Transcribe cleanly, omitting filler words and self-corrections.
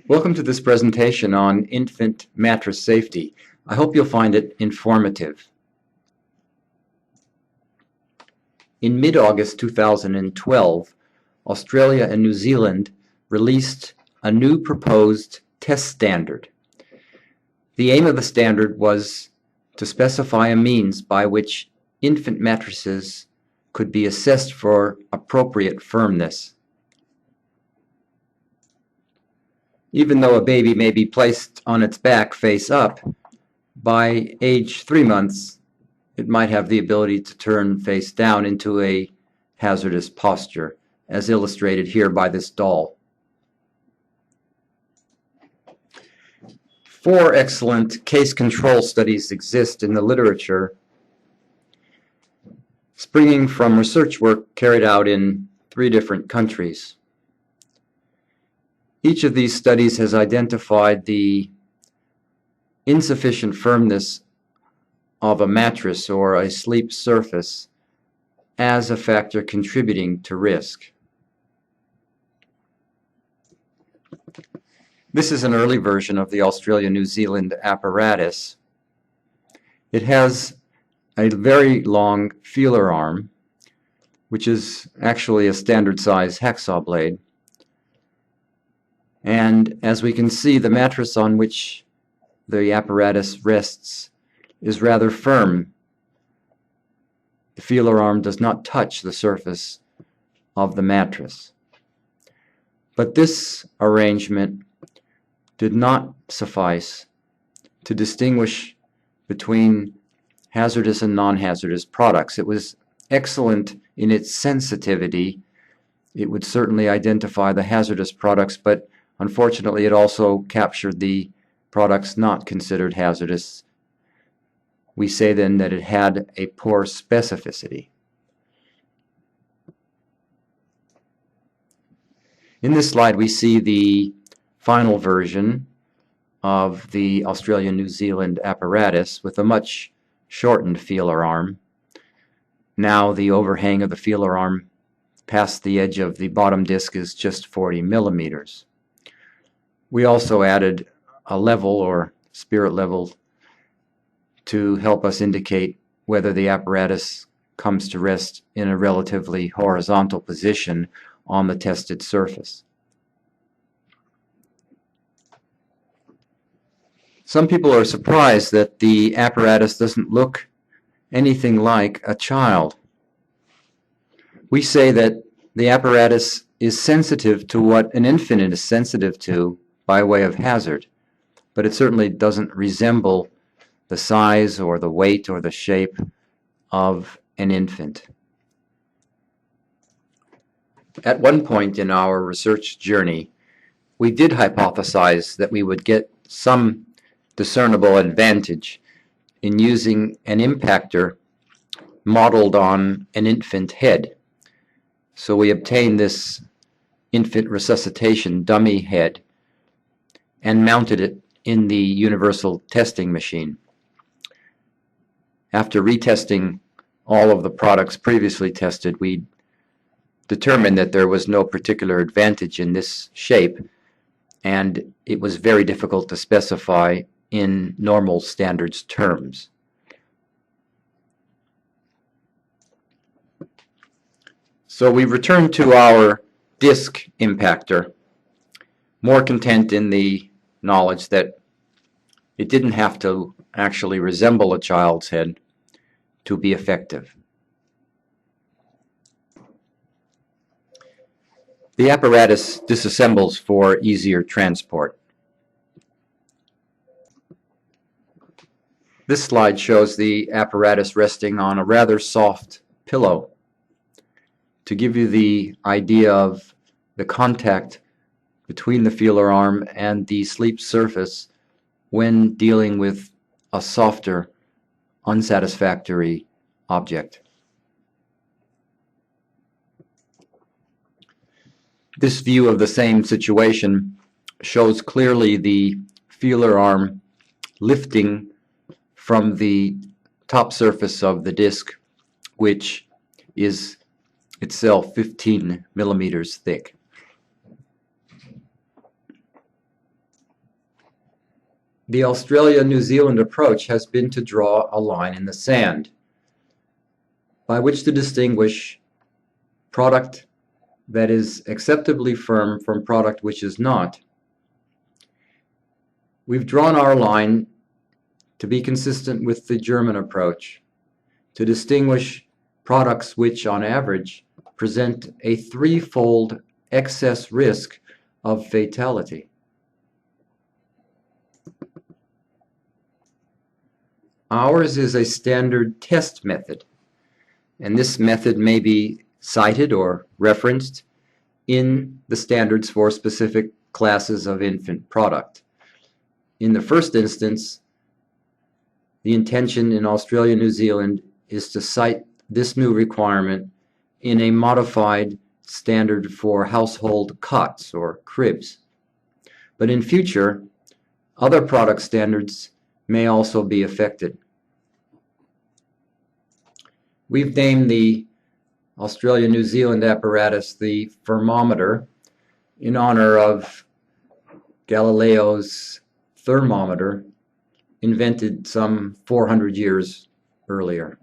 Welcome to this presentation on infant mattress safety. I hope you'll find it informative. In mid-August 2012, Australia and New Zealand released a new proposed test standard. The aim of the standard was to specify a means by which infant mattresses could be assessed for appropriate firmness. Even though a baby may be placed on its back face up, by age 3 months, it might have the ability to turn face down into a hazardous posture, as illustrated here by this doll. 4 excellent case control studies exist in the literature, springing from research work carried out in 3 different countries. Each of these studies has identified the insufficient firmness of a mattress or a sleep surface as a factor contributing to risk. This is an early version of the Australia-New Zealand apparatus. It has a very long feeler arm, which is actually a standard size hacksaw blade. And as we can see, the mattress on which the apparatus rests is rather firm. The feeler arm does not touch the surface of the mattress. But this arrangement did not suffice to distinguish between hazardous and non-hazardous products. It was excellent in its sensitivity. It would certainly identify the hazardous products, but unfortunately, it also captured the products not considered hazardous. We say then that it had a poor specificity. In this slide, we see the final version of the Australia-New Zealand apparatus with a much shortened feeler arm. Now the overhang of the feeler arm past the edge of the bottom disc is just 40 millimeters. We also added a level or spirit level to help us indicate whether the apparatus comes to rest in a relatively horizontal position on the tested surface. Some people are surprised that the apparatus doesn't look anything like a child. We say that the apparatus is sensitive to what an infant is sensitive to by way of hazard, but it certainly doesn't resemble the size or the weight or the shape of an infant. At one point in our research journey, we did hypothesize that we would get some discernible advantage in using an impactor modeled on an infant head. So we obtained this infant resuscitation dummy head and mounted it in the universal testing machine. After retesting all of the products previously tested, we determined that there was no particular advantage in this shape, and it was very difficult to specify in normal standards terms. So we returned to our disc impactor, more content in the knowledge that it didn't have to actually resemble a child's head to be effective. The apparatus disassembles for easier transport. This slide shows the apparatus resting on a rather soft pillow to give you the idea of the contact between the feeler arm and the sleep surface when dealing with a softer, unsatisfactory object. This view of the same situation shows clearly the feeler arm lifting from the top surface of the disc, which is itself 15 millimeters thick. The Australia-New Zealand approach has been to draw a line in the sand by which to distinguish product that is acceptably firm from product which is not. We've drawn our line to be consistent with the German approach, to distinguish products which, on average, present a threefold excess risk of fatality. Ours is a standard test method, and this method may be cited or referenced in the standards for specific classes of infant product. In the first instance, the intention in Australia and New Zealand is to cite this new requirement in a modified standard for household cots or cribs. But in future, other product standards may also be affected. We've named the Australia-New Zealand apparatus the thermometer in honor of Galileo's thermometer, invented some 400 years earlier.